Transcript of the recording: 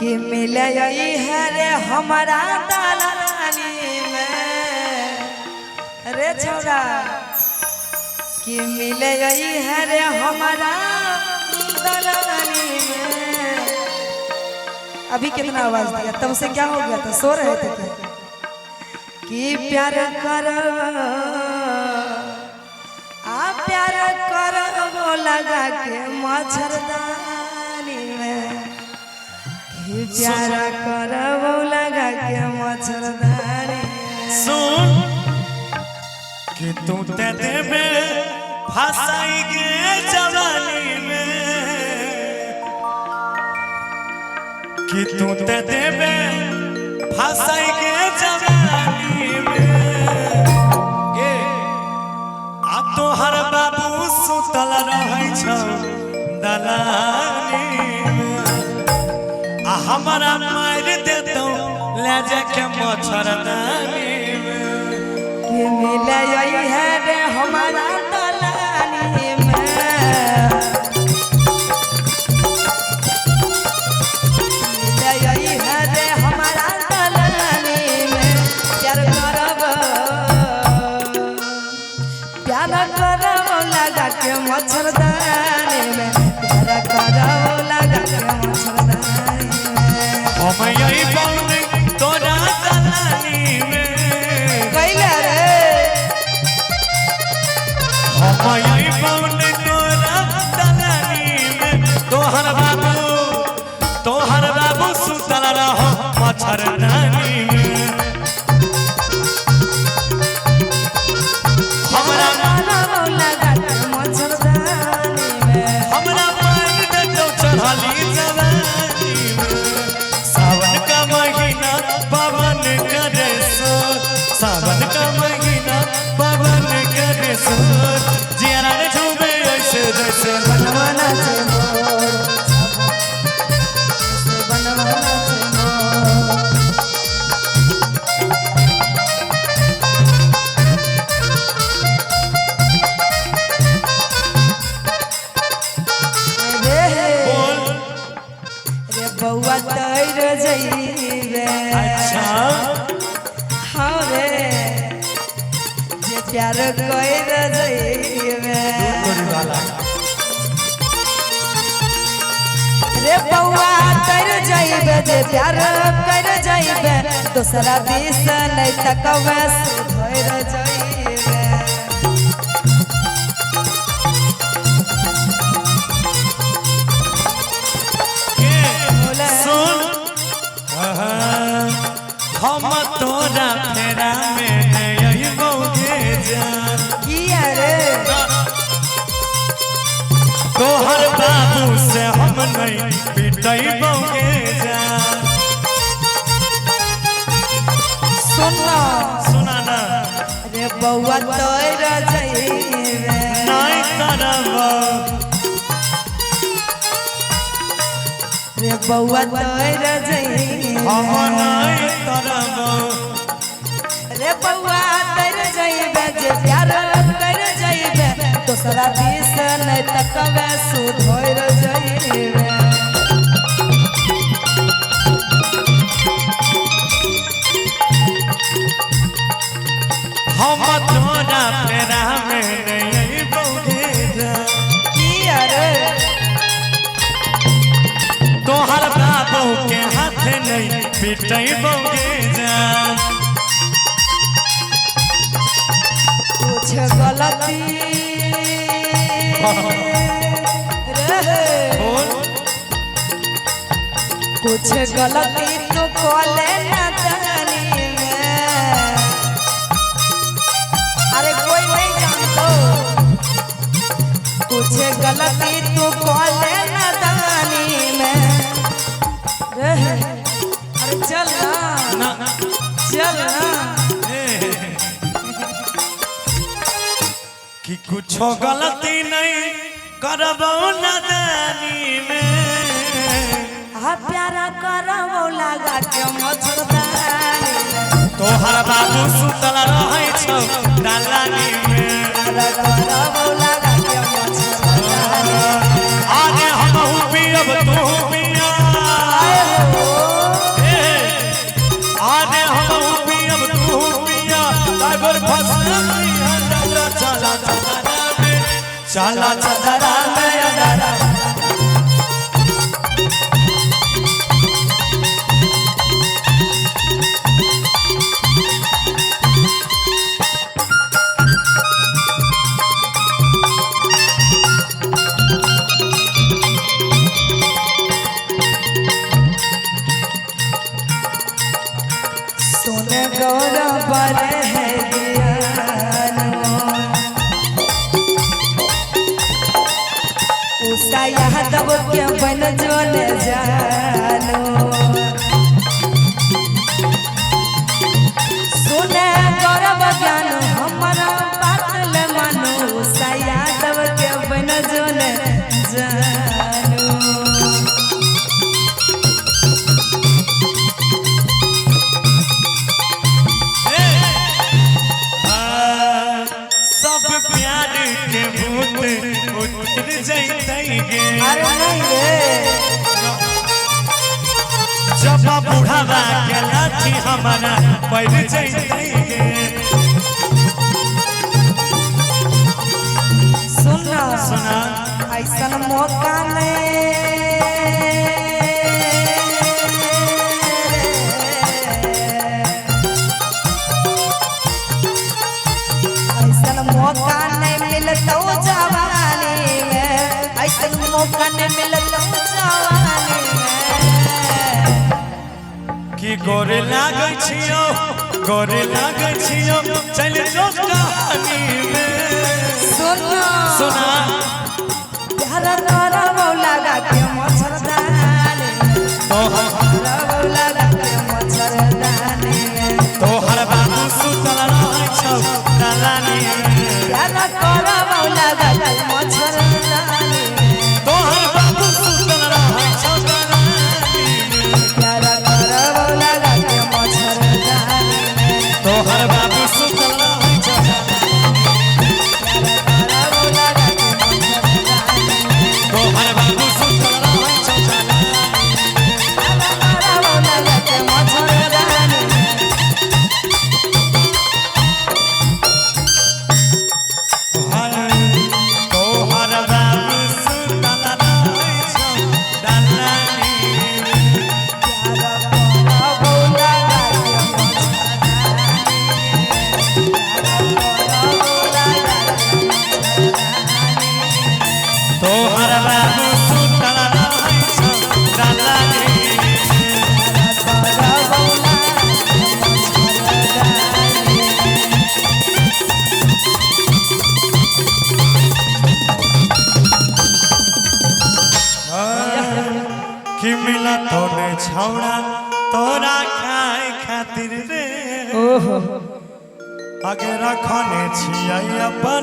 कि मिले है रे हमारा दलानी में रे छोरा कि मिले है रे हमारा दलानी में। अभी कितना आवाज दिया तब से क्या हो गया था? सो रहे थे क्या? कि प्यार कर प्यार कर वो लगा के मच्छरदानी में। कि प्यार कर वो लगा के मच्छरदानी में। सुन कि तू ते देबे फसाई गे जवानी में। कि तू ते देबे फसाई गे जवानी में। तोहर बाबू सुतल रहै छौ दलानी में। हमरा मार देतौ ले जाके मच्छरदानी में। कि मिले है रे हमारा दलानी में। मिले है रे हमारा दलानी में। प्यार करब लगा के मच्छरदानी में। प्यार करब लगा के मच्छरदानी में। हम यही बौने तोरा दलानी में। कैला रे हम यही बौने तोरा दलानी में। तोहर बाबू सुतल रहो मच्छरदानी में। हमरा चढ़ाली जवानी में। सावन का महीना पवन करे सो। सावन का महीना पवन करे सो। जियारा ने झूमे ऐसे जैसे बनवाना से मोर बनवाना से बउआ तैर जइबे। अच्छा हाँ रे जे प्यार कर जइबे। रे बउआ तैर जइबे जे प्यार कर जइबे। दूसरा दिस नहीं तकवे सुधर जइबे। हम तोरा फेरा में नहीं बोगे जान। किया रे तोहर बाबू से हम नहीं पिटई बोगे जान। सुना ना रे बउआ तोर जइबे नहीं तरब। रे बउआ तोर जइबे हम नहीं तरब। रे बउआ तोर जइबे जे प्यार कर जइबे। दूसरा दिस नहीं तकवे सुधर जइबे। हम तोरा फेरा में नहीं बोगे जान। किया रे तोहर बाबू के हाथ नहीं पिटई बोगे जान। कुछ गलती रे कुछ गलती तो कोले ना जानी में। अरे कोई नहीं जानतो। कुछ गलती तो कोले ना जानी में। अरे चल ना चल ना कि कुछ गलती नहीं करबो नादानी में। प्यारा करबो लगा के मच्छरदानी में। तोहर बाबू सुतल रहै छौ दलानी में। प्यारा करबो लगा के मच्छरदानी में। आने हम पियब तू पिया। चला चदरा में अदरा सोने गौरव बड़े है उषा यादव के बन जोले जानो सोने गौरव ज्ञान हमारा बात ले मानो उषा यादव के बन जोले जानो सब प्यार के भूत उतर जैतई गे अरे नहीं रे जब बुढ़ावा के लाठी हमारा पैर जैतई गे सुना सुना ऐसा मौका मौका नहीं मिलता जवानी में ऐसा मौका नहीं मिलता जवानी में कि गोरे लागै छियो चल जो कहानी में सुना सुना प्यारा तारा मौला के मच्छरदानी तारा मौला के मच्छरदानी तोहर बाबू सुतल रहै छौ दलानी प्यारा तारा मौला के मच्छरदानी तोहर बाबू सुतल रहै छौ दलानी प्यारा तारा मौला के मच्छरदानी तोहर बाबू सुतल रहै छौ प्यारा तारा मौला के मच्छरदानी तोहर बाबू सुतल रहै छौ तारा मौला के मच्छरदानी तोहर बाबू सुतल रहै छौ दलानी तोहर बाबू सुतल रहै छौ दलानी कि मिला तोने छौड़ा तोरा खाए खातिर रे ओहो अगे रखने छियै अपन